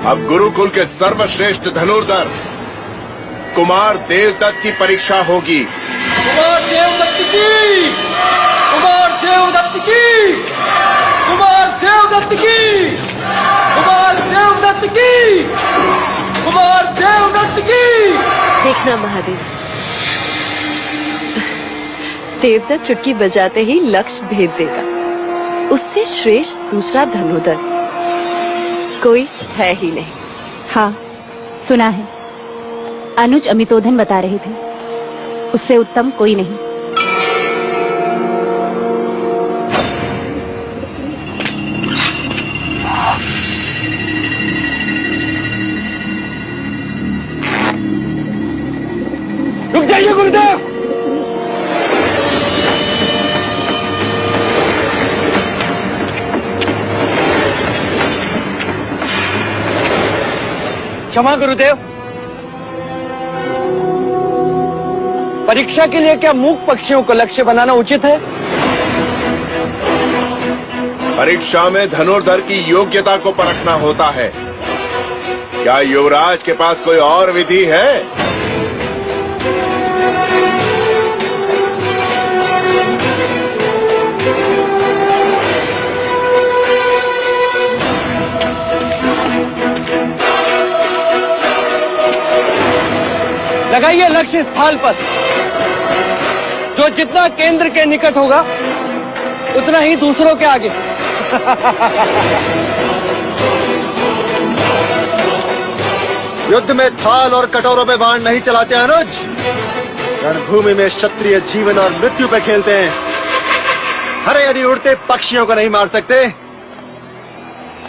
अब गुरुकुल के सर्वश्रेष्ठ धनुर्धर कुमार देवदत्त की परीक्षा होगी। कुमार देवदत्त की, कुमार देवदत्त की, कुमार देवदत्त की, कुमार देवदत्त की, कुमार देवदत्त की। देखना महादेव, देवदत्त चुटकी बजाते ही लक्ष्य भेद देगा। उससे श्रेष्ठ दूसरा धनुर्धर कोई है ही नहीं। हाँ, सुना है। अनुज अमितोधन बता रहे थे, उससे उत्तम कोई नहीं। रुक जाइए गुरुदेव। क्षमा गुरुदेव, परीक्षा के लिए क्या मूक पक्षियों को लक्ष्य बनाना उचित है? परीक्षा में धनुर्धर की योग्यता को परखना होता है। क्या युवराज के पास कोई और विधि है? लगाइए लक्ष्य स्थल पर। जो जितना केंद्र के निकट होगा उतना ही दूसरों के आगे। युद्ध में थाल और कटोरों पे बाण नहीं चलाते अनुज। रणभूमि में क्षत्रिय जीवन और मृत्यु पे खेलते हैं। अरे यदि उड़ते पक्षियों को नहीं मार सकते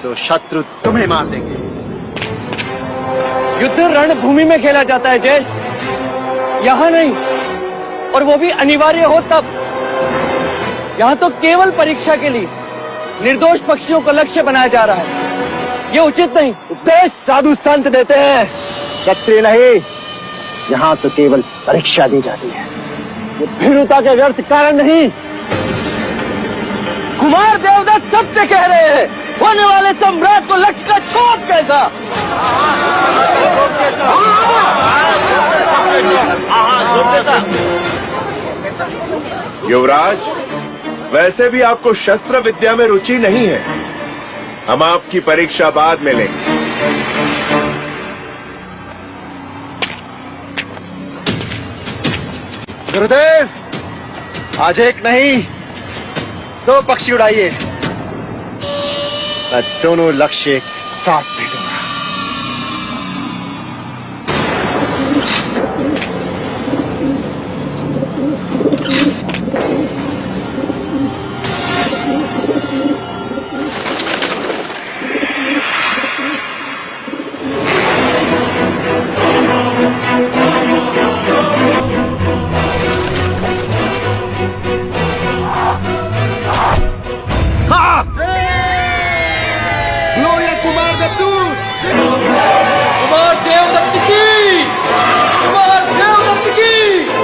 तो शत्रु तुम्हें मार देंगे। युद्ध रणभूमि में खेला जाता है जयेश, यहां नहीं, और वो भी अनिवार्य हो तब। यहां तो केवल परीक्षा के लिए निर्दोष पक्षियों को लक्ष्य बनाया जा रहा है। ये उचित नहीं। उपदेश साधु संत देते हैं, क्षत्रिय नहीं। यहाँ तो केवल परीक्षा दी जाती है, ये भीरुता के व्यर्थ कारण नहीं। कुमार देवदत्त सत्य कह रहे हैं। होने वाले सम्राट को लक्ष्य का छोप कैसा? युवराज, वैसे भी आपको शस्त्र विद्या में रुचि नहीं है। हम आपकी परीक्षा बाद में लेंगे। गुरुदेव, आज एक नहीं 2 पक्षी उड़ाइए। मैं दोनों लक्ष्य एक साथ भेजूंगा।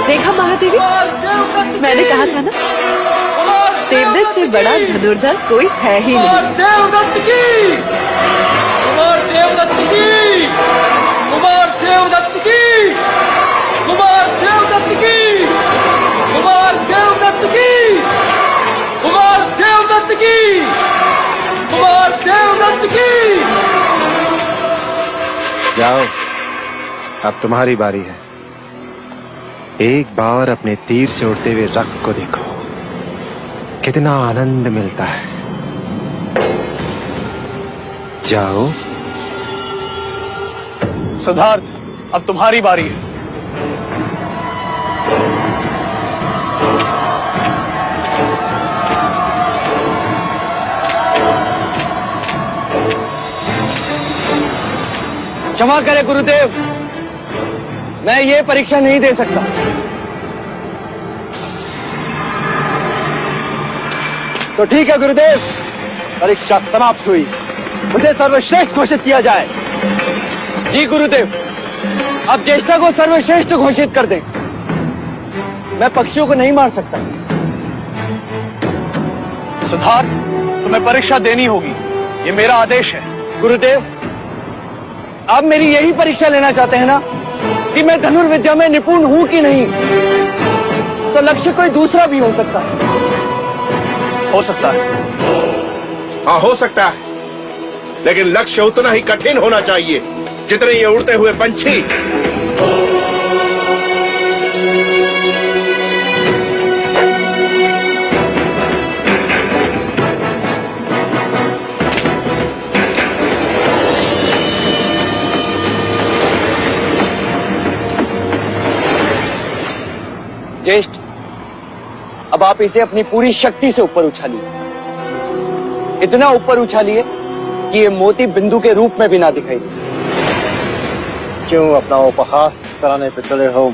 देखा महादेवी, मैंने कहा था ना, देवदत्त से बड़ा धनुर्धर कोई है ही नहीं। देवदत्त की, कुमार देवदत्त की, कुमार देवदत्त की, कुमार देवदत्त की, कुमार देवदत्त की, कुमार देवदत्त की, कुमार देवदत्त की। जाओ, अब तुम्हारी बारी है। एक बार अपने तीर से उड़ते हुए रक्त को देखो, कितना आनंद मिलता है। जाओ। सिद्धार्थ, अब तुम्हारी बारी है। क्षमा करें गुरुदेव, मैं ये परीक्षा नहीं दे सकता। तो ठीक है गुरुदेव, परीक्षा समाप्त हुई। मुझे सर्वश्रेष्ठ घोषित किया जाए। जी गुरुदेव, अब ज्येष्ठा को सर्वश्रेष्ठ घोषित कर दें। मैं पक्षियों को नहीं मार सकता। सिद्धार्थ, तुम्हें परीक्षा देनी होगी, ये मेरा आदेश है। गुरुदेव, आप मेरी यही परीक्षा लेना चाहते हैं ना कि मैं धनुर्विद्या में निपुण हूं कि नहीं? तो लक्ष्य कोई दूसरा भी हो सकता है। हो सकता है, हाँ हो सकता है, लेकिन लक्ष्य उतना ही कठिन होना चाहिए जितने ये उड़ते हुए पंछी। ज्येष्ठ, अब आप इसे अपनी पूरी शक्ति से ऊपर उछालिए, इतना ऊपर उछालिए कि ये मोती बिंदु के रूप में भी ना दिखाई दे। क्यों अपना उपहास कराने पे चले हो?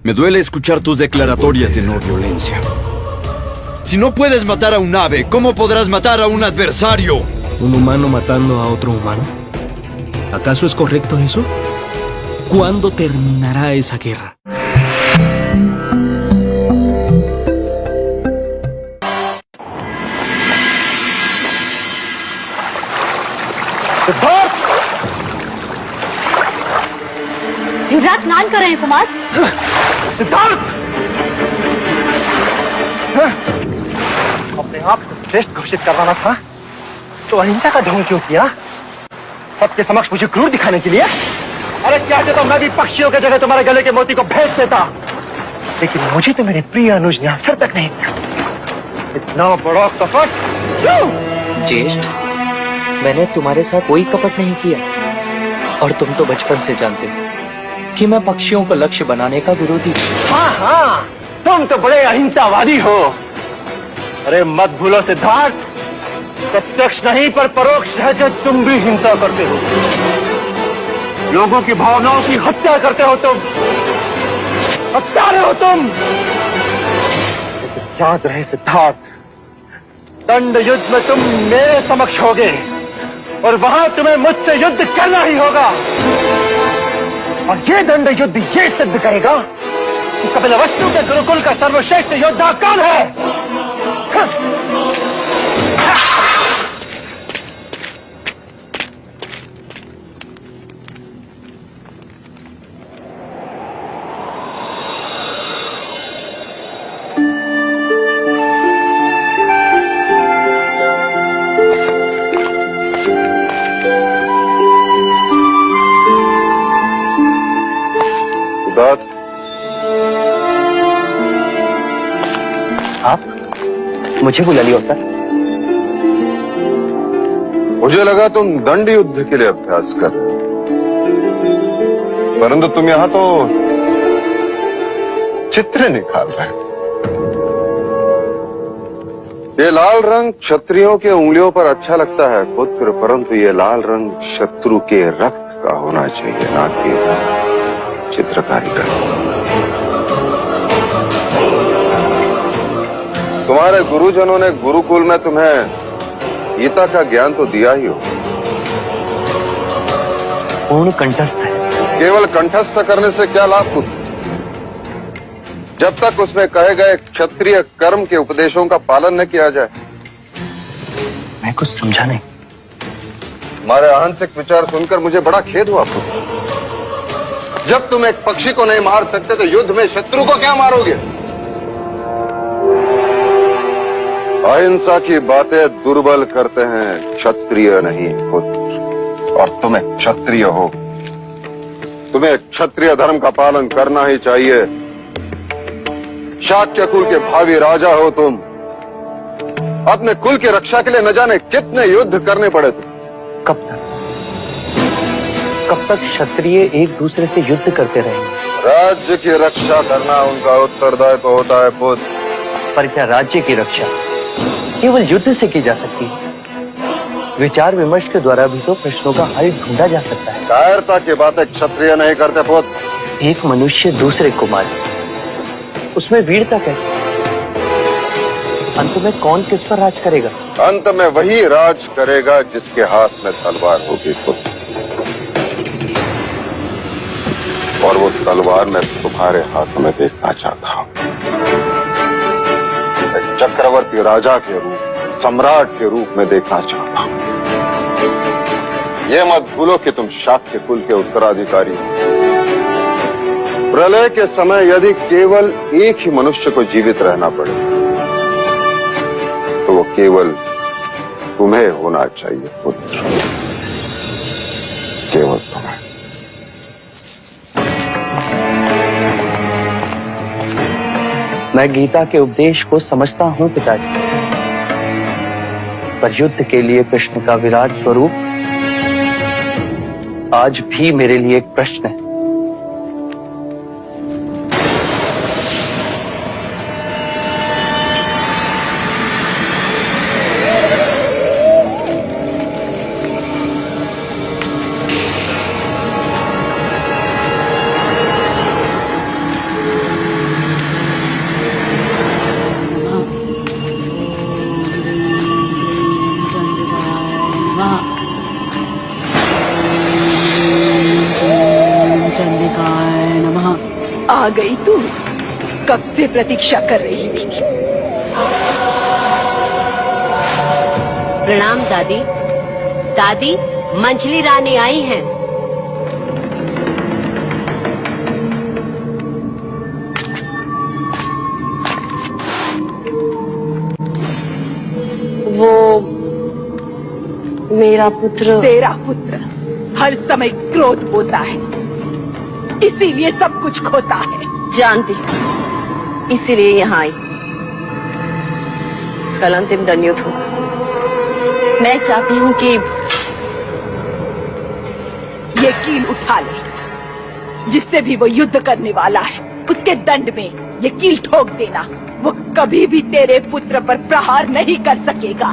Me duele escuchar tus declaratorias de no violencia. Si no puedes matar a un ave, ¿cómo podrás matar a un adversario? ¿Un humano matando a otro humano? ¿Acaso es correcto eso? ¿Cuándo terminará esa guerra? युवराज स्नान कर रहे हैं कुमार। अपने आप को श्रेष्ठ घोषित करवाना था तो अहिंसा का ढोंग क्यों किया? सबके समक्ष मुझे क्रूर दिखाने के लिए? अरे चाहते तो मैं भी पक्षियों की जगह तुम्हारे गले के मोती को भेज देता, लेकिन मुझे तो मेरे प्रिय अनुज ने अवसर तक नहीं दिया। इतना बड़ा कपट क्यों? ज्येष्ठ, मैंने तुम्हारे साथ कोई कपट नहीं किया और तुम तो बचपन से जानते हो कि मैं पक्षियों को लक्ष्य बनाने का विरोधी हूँ। हाँ हाँ, तुम तो बड़े अहिंसावादी हो। अरे मत भूलो सिद्धार्थ, प्रत्यक्ष नहीं पर परोक्ष रहकर तुम भी हिंसा करते हो, लोगों की भावनाओं की हत्या करते हो तुम, हत्यारे हो तुम। लेकिन याद रहे सिद्धार्थ, दंड युद्ध में तुम मेरे समक्ष होगे और वहां तुम्हें मुझसे युद्ध करना ही होगा। और ये दंड युद्ध ये सिद्ध करेगा कि कपिलवस्तु के गुरुकुल का सर्वश्रेष्ठ योद्धा कौन है। आप मुझे बुला लिया होता? मुझे लगा तुम दंड युद्ध के लिए अभ्यास कर रहे हो, परंतु तुम यहां तो चित्र निकाल रहे हो। ये लाल रंग क्षत्रियों के उंगलियों पर अच्छा लगता है पुत्र, परंतु ये लाल रंग शत्रु के रक्त का होना चाहिए, ना कि चित्रकारी का। तुम्हारे गुरुजनों ने गुरुकुल में तुम्हें गीता का ज्ञान तो दिया ही हो, पूर्ण कंठस्थ है। केवल कंठस्थ करने से क्या लाभ पुत्र? जब तक उसमें कहे गए क्षत्रिय कर्म के उपदेशों का पालन न किया जाए। मैं कुछ समझा नहीं। तुम्हारे अहंसिक विचार सुनकर मुझे बड़ा खेद हुआ पुत्र। जब तुम एक पक्षी को नहीं मार सकते तो युद्ध में शत्रु को क्या मारोगे? अहिंसा की बातें दुर्बल करते हैं, क्षत्रिय नहीं पुत्र। और तुम्हें क्षत्रिय हो, तुम्हें क्षत्रिय धर्म का पालन करना ही चाहिए। शाक्य कुल के भावी राजा हो तुम। अपने कुल की रक्षा के लिए न जाने कितने युद्ध करने पड़े तुम। कब तक क्षत्रिय एक दूसरे से युद्ध करते रहेंगे? राज्य की रक्षा करना उनका उत्तरदायित्व होता है पुत्र। पर क्या राज्य की रक्षा केवल युद्ध से की जा सकती है? विचार विमर्श के द्वारा भी तो प्रश्नों का हल ढूंढा जा सकता है। कायरता की बातें क्षत्रिय नहीं करते पुत्र। एक मनुष्य दूसरे को मारे, उसमें वीरता कैसे? अंत में कौन किस पर राज करेगा? अंत में वही राज करेगा जिसके हाथ में तलवार होगी पुत्र। और वो तलवार मैं तुम्हारे हाथ में देखना चाहता हूं। एक चक्रवर्ती राजा के रूप, सम्राट के रूप में देखना चाहता हूं। ये मत भूलो कि तुम शाक्य कुल के उत्तराधिकारी हो। प्रलय के समय यदि केवल एक ही मनुष्य को जीवित रहना पड़े तो वो केवल तुम्हें होना चाहिए पुत्र, केवल तुम्हें। मैं गीता के उपदेश को समझता हूं पिताजी, पर युद्ध के लिए कृष्ण का विराट स्वरूप आज भी मेरे लिए एक प्रश्न है। आ गई तू? कब से प्रतीक्षा कर रही थी। प्रणाम दादी। दादी, मंजली रानी आई हैं। वो मेरा पुत्र। तेरा पुत्र हर समय क्रोध होता है, इसीलिए सब कुछ खोता है। जानती हूँ, इसीलिए यहाँ आई। कल अंतिम दंड युद्ध होगा। मैं चाहती हूँ कि ये कील उठा ले। जिससे भी वो युद्ध करने वाला है उसके दंड में ये कील ठोक देना। वो कभी भी तेरे पुत्र पर प्रहार नहीं कर सकेगा।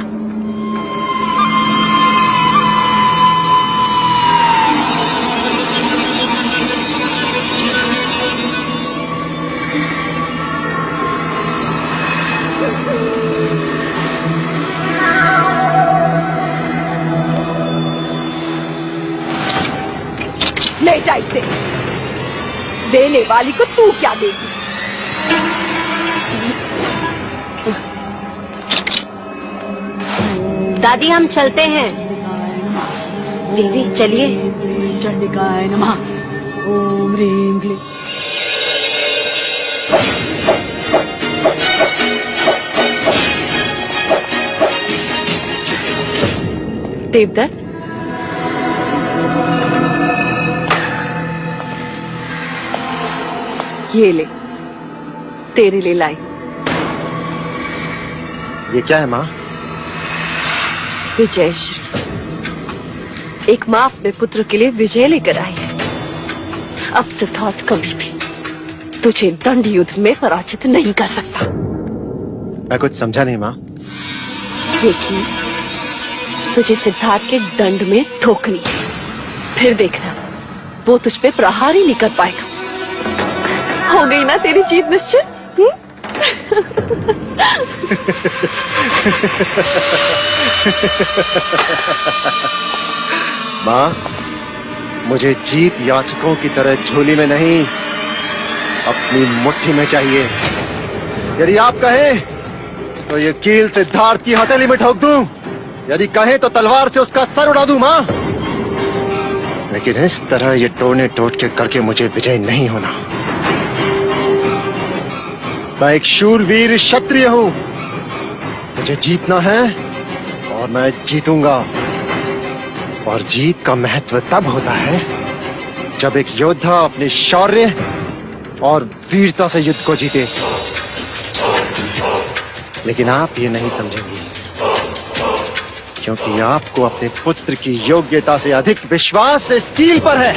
ले जा इसे। देने वाली को तू क्या देगी? दादी, हम चलते हैं। देवी, चलिए। चंडिकाय नमः। ओम ह्रीं क्लीं। देवदत्त, ये ले, तेरे लिए लाई। ये क्या है माँ? विजय श्री। एक माँ अपने पुत्र के लिए विजय लेकर आई है। अब सिद्धार्थ कभी भी तुझे दंड युद्ध में पराजित नहीं कर सकता। मैं कुछ समझा नहीं माँ। ये कील तुझे सिद्धार्थ के दंड में ठोकनी है। फिर देखना वो तुझ पे प्रहार ही नहीं कर पाएगा। हो गई ना तेरी जीत निश्चित? माँ, मुझे जीत याचकों की तरह झोली में नहीं, अपनी मुट्ठी में चाहिए। यदि आप कहें तो ये कील सिद्धार्थ की हथेली में ठोक दूं, यदि कहें तो तलवार से उसका सर उड़ा दूं माँ। लेकिन इस तरह ये टोने टोट के करके मुझे विजय नहीं होना। मैं एक शूरवीर क्षत्रिय हूं, मुझे जीतना है और मैं जीतूंगा। और जीत का महत्व तब होता है जब एक योद्धा अपने शौर्य और वीरता से युद्ध को जीते। लेकिन आप ये नहीं समझेंगे, क्योंकि आपको अपने पुत्र की योग्यता से अधिक विश्वास इस कील पर है।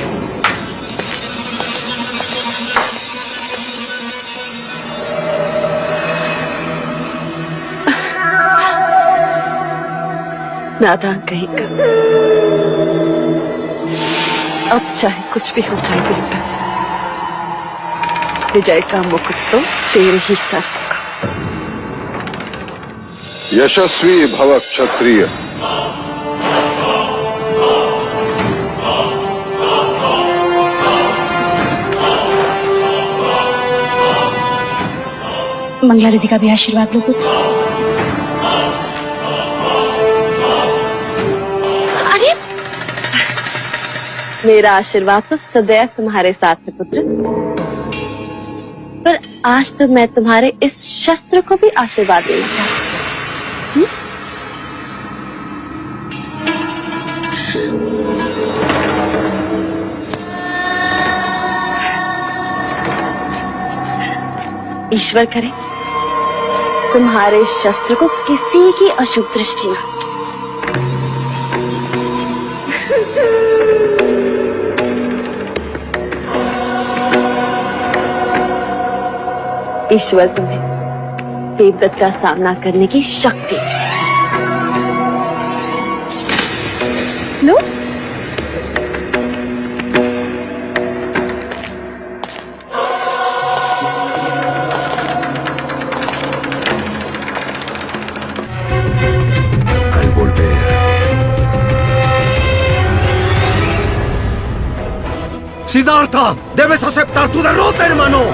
नादान कहीं का। अब चाहे कुछ भी हो जाए बेटा, विजय का मुकुट तो तेरे ही सर होगा। यशस्वी भव क्षत्रिय। मंगला दीदी का भी आशीर्वाद लो पुत्र। अरे मेरा आशीर्वाद तो सदैव तुम्हारे साथ है पुत्र, पर आज तो मैं तुम्हारे इस शस्त्र को भी आशीर्वाद देना चाहती हूँ। ईश्वर करे तुम्हारे शस्त्र को किसी की अशुभ दृष्टि न। ईश्वर तुम्हें देवदत्त का सामना करने की शक्ति लो। Siddhartha, debes aceptar tu derrota, hermano.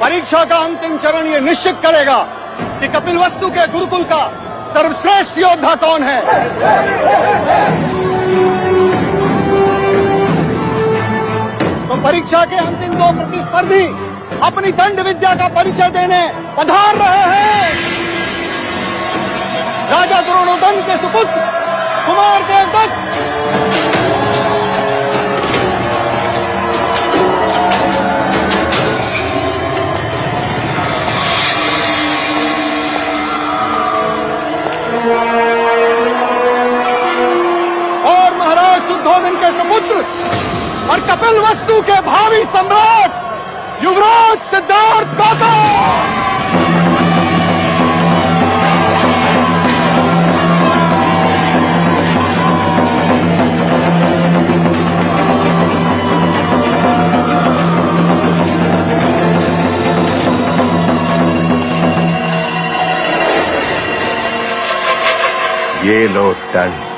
परीक्षा का अंतिम चरण ये निश्चित करेगा कि कपिलवस्तु के गुरुकुल का सर्वश्रेष्ठ योद्धा कौन है। तो परीक्षा के अंतिम दो प्रतिस्पर्धी अपनी दंड विद्या का परिचय देने पधार रहे हैं। राजा द्रोणोदन के सुपुत्र कुमार देवदत्त। और महाराज शुद्धोधन के सुपुत्र और कपिलवस्तु के भावी सम्राट युवराज सिद्धार्थ गौतम। ये लो दंड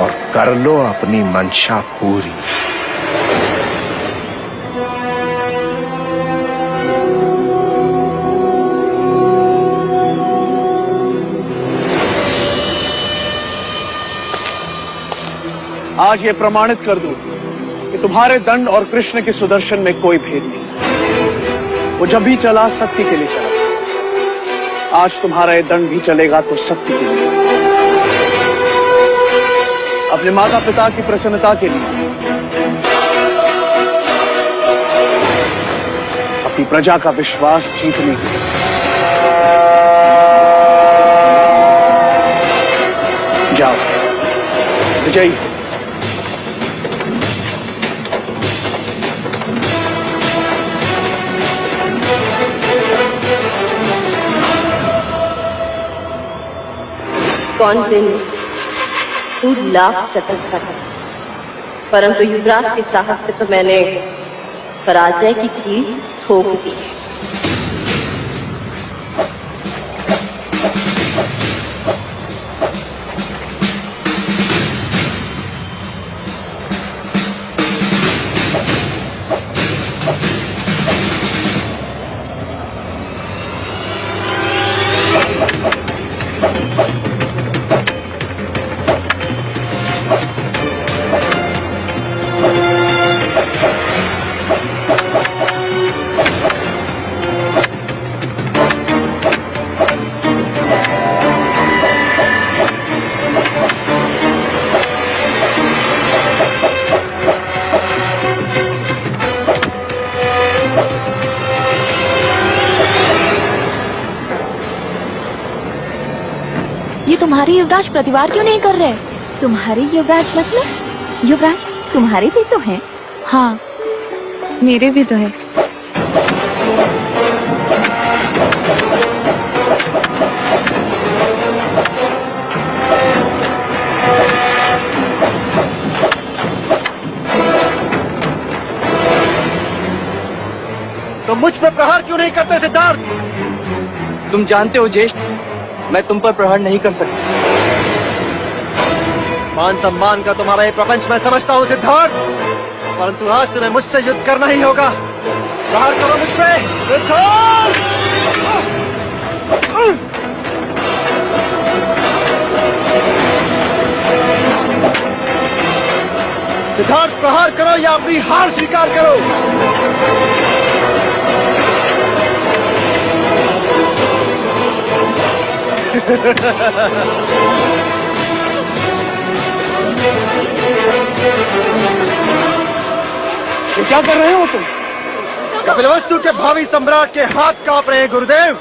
और कर लो अपनी मंशा पूरी। आज ये प्रमाणित कर दूं कि तुम्हारे दंड और कृष्ण के सुदर्शन में कोई भेद नहीं। वो जब भी चला सत्य के लिए चला। आज तुम्हारा ये दंड भी चलेगा तो सत्य के लिए, अपने माता पिता की प्रसन्नता के लिए, अपनी प्रजा का विश्वास जीतने के लिए। जाओ, विजयी हो। कौन दिन तू लाख चतक कर, परंतु युवराज के साहस से तो मैंने पराजय की कील ठोक दी। ये तुम्हारे युवराज प्रतिवाद क्यों नहीं कर रहे? तुम्हारे युवराज मतलब? युवराज तुम्हारे भी तो हैं। हाँ, मेरे भी तो है। तो मुझ पे प्रहार क्यों नहीं करते सिद्धार्थ? तुम जानते हो ज्येष्ठ, मैं तुम पर प्रहार नहीं कर सकता। मान सम्मान का तुम्हारा ये प्रपंच मैं समझता हूँ सिद्धार्थ, परंतु आज तुम्हें मुझसे युद्ध करना ही होगा। प्रहार करो मुझ पे सिद्धार्थ! सिद्धार्थ, प्रहार करो या अपनी हार स्वीकार करो। ये क्या कर रहे हो तुम? कपिलवस्तु के भावी सम्राट के हाथ कांप रहे हैं गुरुदेव।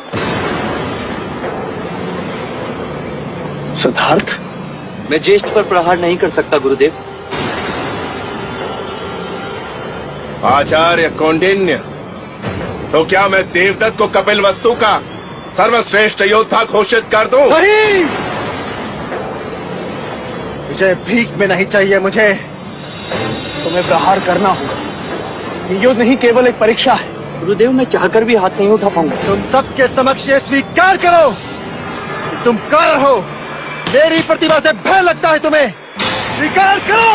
सिद्धार्थ, मैं ज्येष्ठ पर प्रहार नहीं कर सकता गुरुदेव। आचार्य कौंडिन्य, तो क्या मैं देवदत्त को कपिलवस्तु का सर्वश्रेष्ठ योद्धा घोषित कर दूं? नहीं, विजय भीख में नहीं चाहिए मुझे। तुम्हें प्रहार करना होगा। ये युद्ध नहीं केवल एक परीक्षा है गुरुदेव, मैं चाहकर भी हाथ नहीं उठा पाऊंगा। तुम सबके समक्ष ये स्वीकार करो कि तुम कार हो। मेरी प्रतिभा से भय लगता है तुम्हें। स्वीकार करो।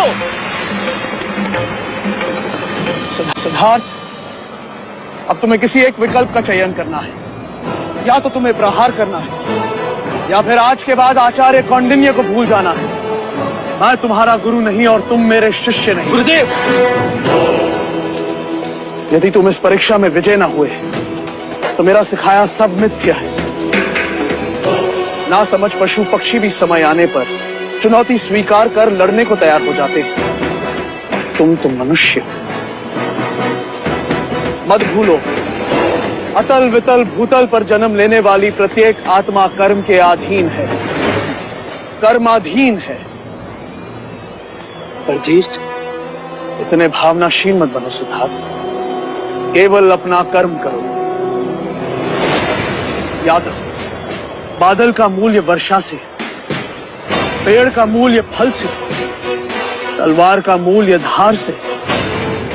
सिद्धार्थ, अब तुम्हें किसी एक विकल्प का चयन करना है। या तो तुम्हें प्रहार करना है, या फिर आज के बाद आचार्य कौंडिन्य को भूल जाना है। मैं तुम्हारा गुरु नहीं और तुम मेरे शिष्य नहीं। गुरुदेव, यदि तुम इस परीक्षा में विजय न हुए तो मेरा सिखाया सब मिथ्या है। ना समझ पशु पक्षी भी समय आने पर चुनौती स्वीकार कर लड़ने को तैयार हो जाते हैं। तुम तो मनुष्य हो। मत भूलो, अतल वितल भूतल पर जन्म लेने वाली प्रत्येक आत्मा कर्म के अधीन है, कर्माधीन है। पर ज्येष्ठ, इतने भावनाशील मत बनो सिद्धार्थ। केवल अपना कर्म करो। याद रखो, बादल का मूल्य वर्षा से, पेड़ का मूल्य फल से, तलवार का मूल्य धार से,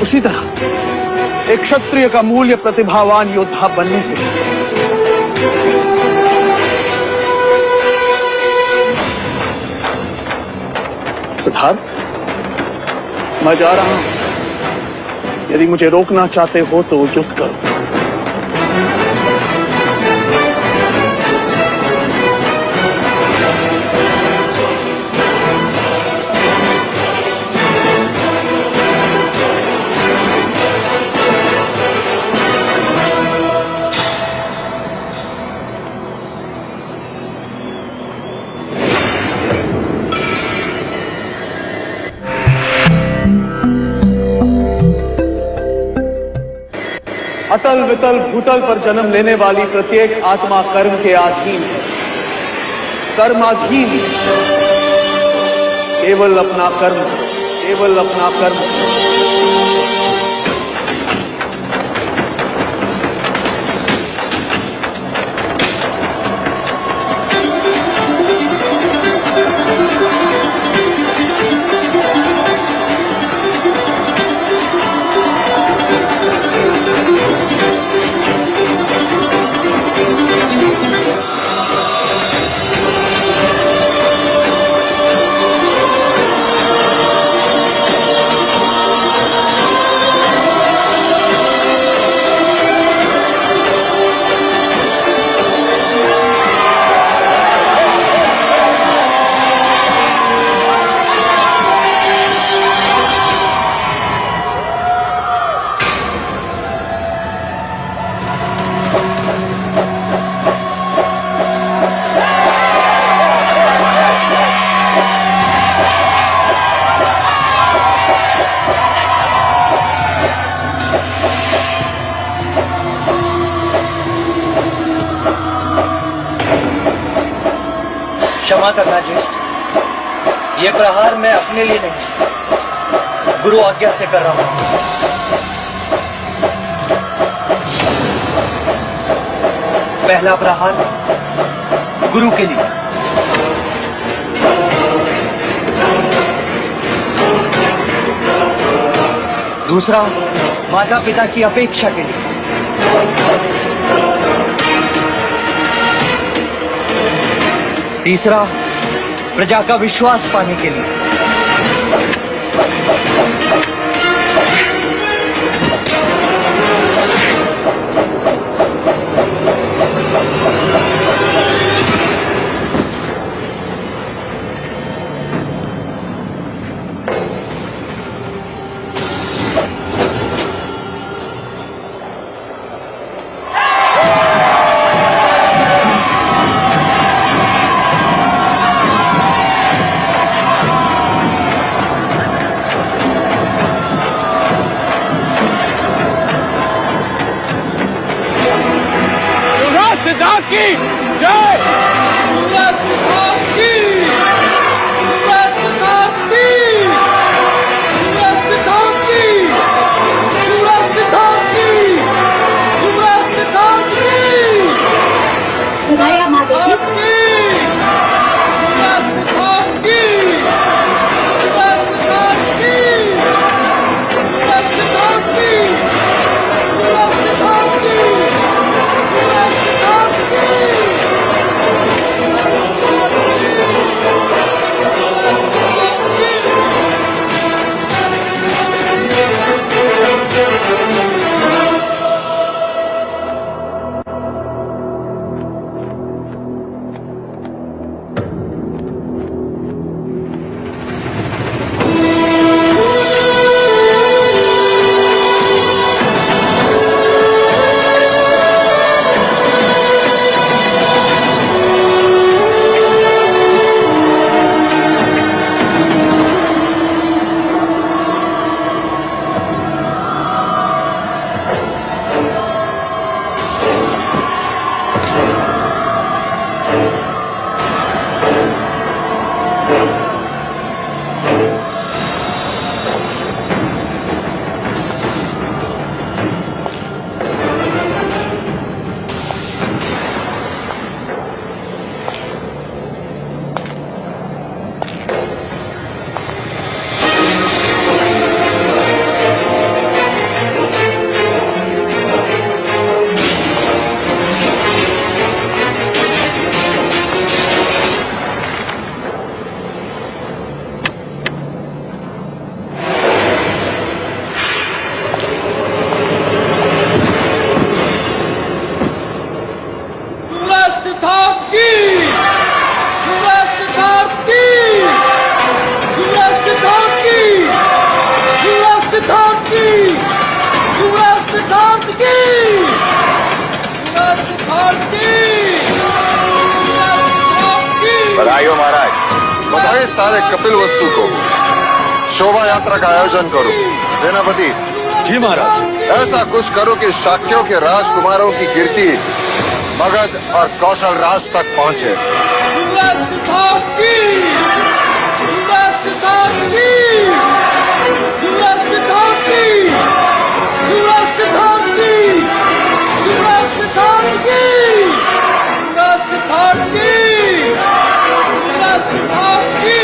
उसी तरह एक क्षत्रिय का मूल्य प्रतिभावान योद्धा बनने से। सिद्धार्थ, मैं जा रहा हूं। यदि मुझे रोकना चाहते हो तो युद्ध करो। अतल वितल भूतल पर जन्म लेने वाली प्रत्येक आत्मा कर्म के अधीन है, कर्माधीन, केवल अपना कर्म, केवल अपना कर्म। क्षमा करना ज्येष्ठ, ये प्रहार मैं अपने लिए नहीं, गुरु आज्ञा से कर रहा हूं। पहला प्रहार गुरु के लिए, दूसरा माता पिता की अपेक्षा के लिए, तीसरा प्रजा का विश्वास पाने के लिए। सिद्धार्थ की जय, सिद्धार्थ की, सिद्धार्थ की, सिद्धार्थ की, सिद्धार्थ की, सिद्धार्थ की, दया माता की। सिद्धार्थ की, सिद्धार्थ की, सिद्धार्थ की, सिद्धार्थ की। बधाइयों महाराज। बताइए सारे कपिल वस्तु को शोभा यात्रा का आयोजन करो। सेनापति। जी महाराज। ऐसा कुछ करो कि शाक्यों के राजकुमारों की कीर्ति मगध और कौशल राज तक पहुंचे। युवराज सिद्धार्थ की, युवराज सिद्धार्थ की, युवराज सिद्धार्थ की, युवराज सिद्धार्थ की, युवराज सिद्धार्थ की, युवराज सिद्धार्थ की, युवराज सिद्धार्थ की।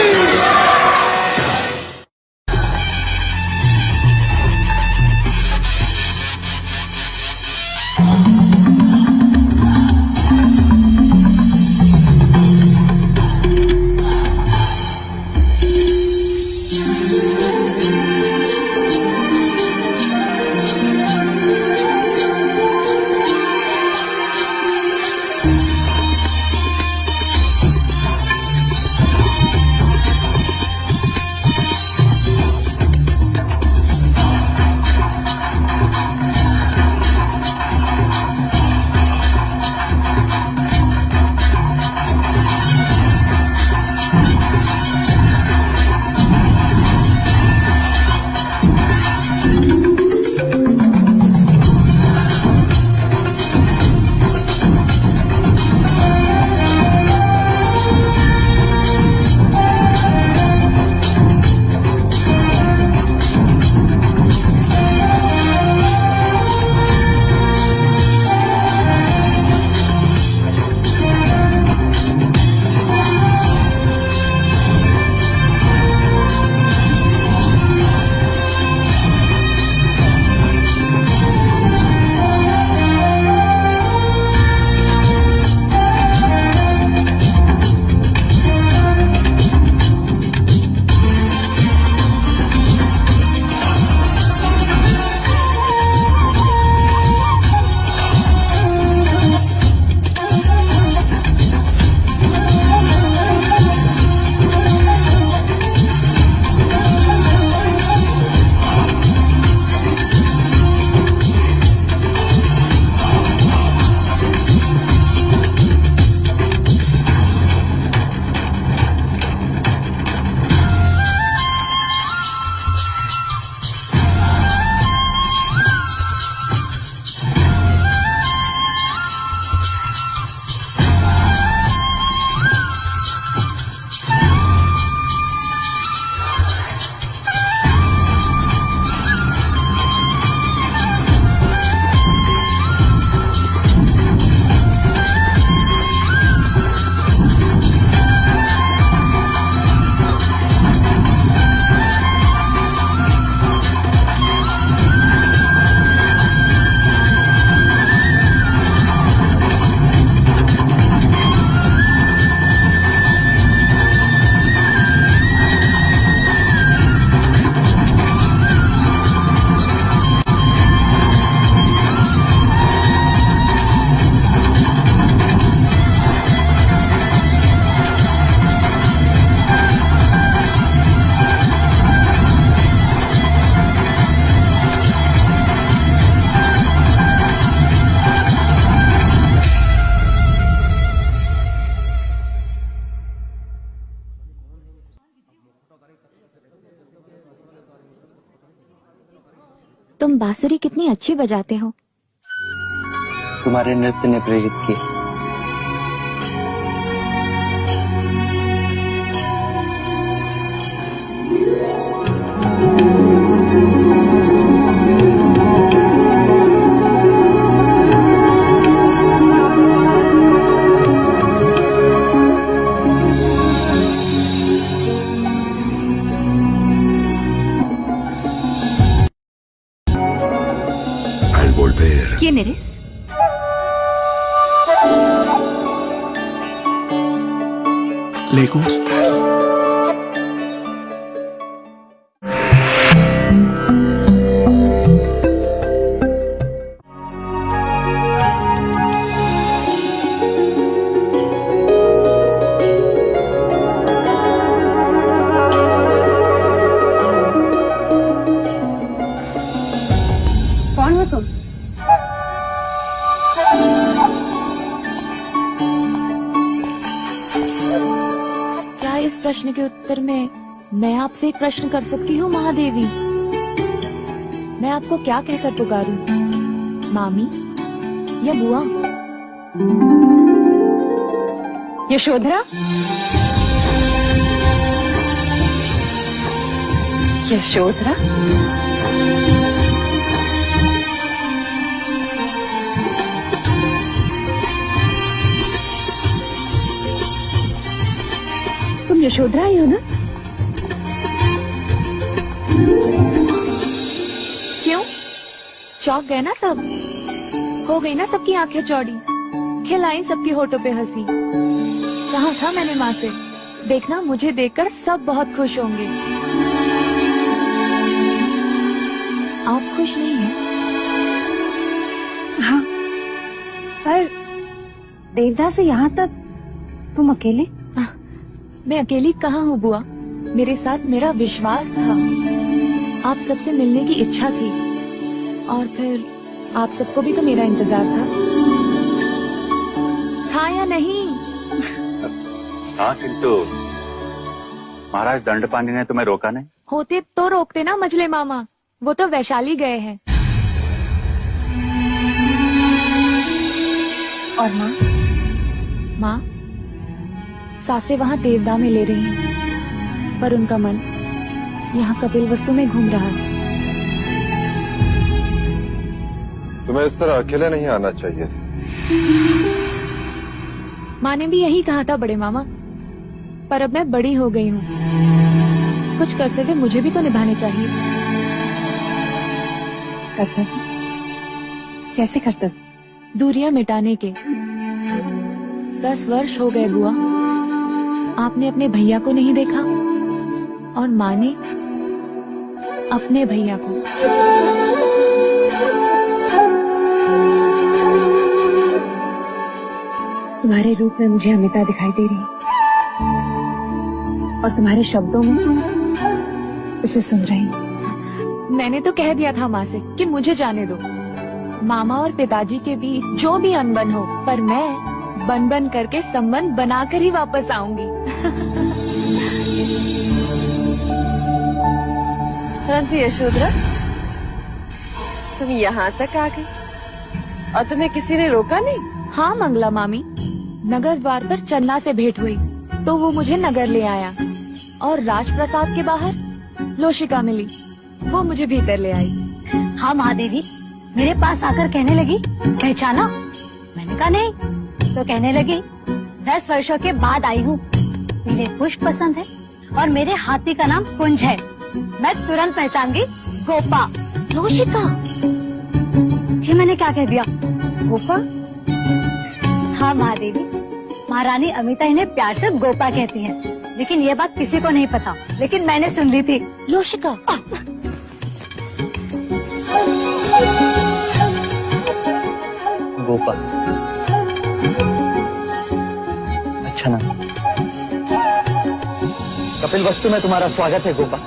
तुम बांसुरी कितनी अच्छी बजाते हो। तुम्हारे नृत्य ने प्रेरित किया। ¿Quién eres? Le gustas. कौन हो तुम? क्या इस प्रश्न के उत्तर में मैं आपसे एक प्रश्न कर सकती हूँ महादेवी? मैं आपको क्या कहकर पुकारूं? मामी या बुआ? यशोधरा, यशोधरा, तुम यशोधरा ही हो ना? क्यों चौंक गए ना सब? हो गई ना सबकी आंखें चौड़ी? खिलाई सबकी होठों पे हंसी? कहा था मैंने माँ से, देखना मुझे देखकर सब बहुत खुश होंगे। आप खुश नहीं हैं? हाँ, पर देवदास से यहाँ तक तुम अकेले? मैं अकेली कहाँ हूँ बुआ, मेरे साथ मेरा विश्वास था। आप सबसे मिलने की इच्छा थी और फिर आप सबको भी तो मेरा इंतजार था या नहीं? हाँ, किंतु महाराज दंडपाणी ने तुम्हें रोका नहीं? होते तो रोकते ना मजले मामा, वो तो वैशाली गए हैं। और माँ? माँ सासे वहाँ देवदा में ले रही हैं, पर उनका मन यहाँ कपिल वस्तु में घूम रहा है। तुम्हें इस तरह अकेले नहीं आना चाहिए था। माँ ने भी यही कहा था बड़े मामा, पर अब मैं बड़ी हो गई हूँ, कुछ कर्तव्य मुझे भी तो निभाने चाहिए। कर्तव्य? कैसे कर्तव्य? दूरियां मिटाने के। 10 वर्ष हो गए बुआ, आपने अपने भैया को नहीं देखा और माँ ने अपने भैया को। तुम्हारे रूप में मुझे अमिता दिखाई दे रही और तुम्हारे शब्दों में उसे सुन रही। मैंने तो कह दिया था माँ से कि मुझे जाने दो, मामा और पिताजी के बीच जो भी अनबन हो, पर मैं बन बन करके संबंध बनाकर ही वापस आऊंगी। परंतु यशोधरा, तुम यहाँ तक आ गई और तुम्हें किसी ने रोका नहीं? हाँ मंगला मामी, नगर द्वार पर चन्ना से भेंट हुई तो वो मुझे नगर ले आया, और राजप्रसाद के बाहर लोशिका मिली, वो मुझे भीतर ले आई। हाँ महादेवी मेरे पास आकर कहने लगी, पहचाना? मैंने कहा नहीं, तो कहने लगी 10 वर्षों के बाद आई हूँ, मुझे पुष्प पसंद है और मेरे हाथी का नाम कुंज है। मैं तुरंत पहचान गई, गोपा। लोशिका? ये मैंने क्या कह दिया? गोपा? हाँ महादेवी, महारानी अमिता इन्हें प्यार से गोपा कहती है, लेकिन ये बात किसी को नहीं पता, लेकिन मैंने सुन ली थी। लोशिका? गोपा, अच्छा नाम। कपिल वस्तु में तुम्हारा स्वागत है गोपा।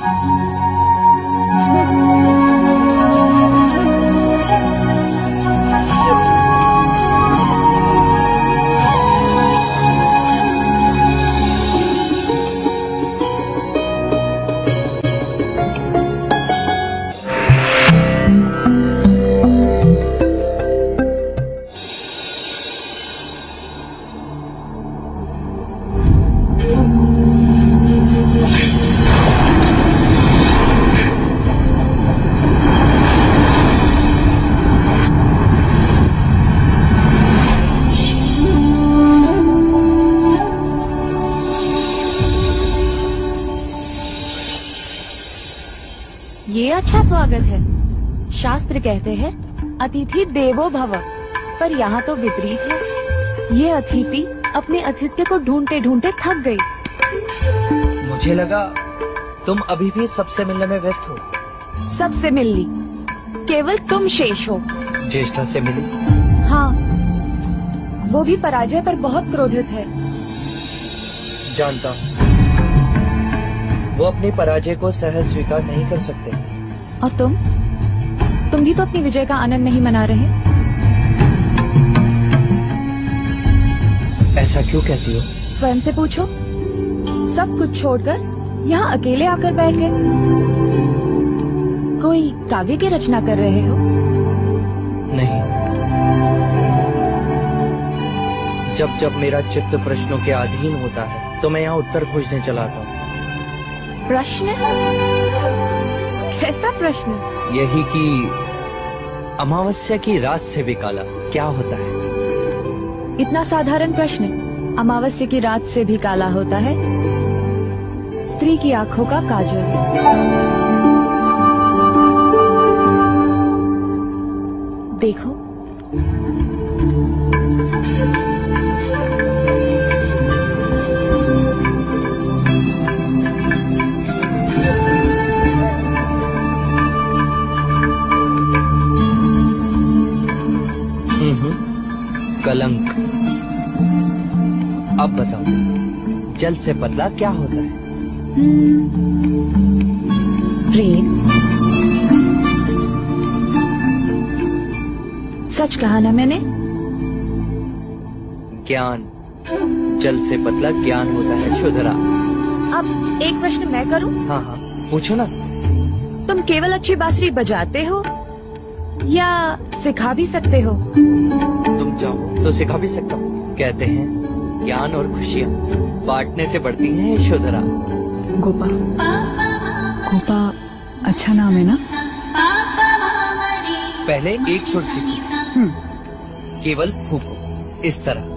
ये अच्छा स्वागत है। शास्त्र कहते हैं अतिथि देवो भव, पर यहाँ तो विपरीत है। ये अतिथि अपने अतिथ्य को ढूंढते ढूंढते थक गई। मुझे लगा तुम अभी भी सबसे मिलने में व्यस्त हो। सबसे मिल ली, केवल तुम शेष हो। ज्येष्ठा से मिली? हाँ, वो भी पराजय पर बहुत क्रोधित है। जानता हूँ, वो अपनी पराजय को सहज स्वीकार नहीं कर सकते। और तुम भी तो अपनी विजय का आनंद नहीं मना रहे। ऐसा क्यों कहती हो? स्वयं से पूछो। सब कुछ छोड़कर यहाँ अकेले आकर बैठ गए। कोई काव्य की रचना कर रहे हो? नहीं। जब जब मेरा चित्त प्रश्नों के अधीन होता है तो मैं यहाँ उत्तर खोजने चलाता हूँ। प्रश्न? कैसा प्रश्न? यही कि अमावस्या की रात से भी काला क्या होता है? इतना साधारण प्रश्न। अमावस्या की रात से भी काला होता है स्त्री की आंखों का काजल। देखो, कलंक। अब बताओ, जल से पतला क्या होता है? प्रेम। सच कहा ना मैंने? ज्ञान। जल से पतला ज्ञान होता है शुद्धरा। अब एक प्रश्न मैं करूं? हाँ हाँ, पूछो ना। तुम केवल अच्छी बांसुरी बजाते हो या सिखा भी सकते हो? तुम चाहो तो सिखा भी सकता हूँ। कहते हैं ज्ञान और खुशियाँ बांटने से बढ़ती हैं यशोधरा। गोपा, गोपा अच्छा नाम है ना? पहले एक सुर सीखो, केवल फूको, इस तरह।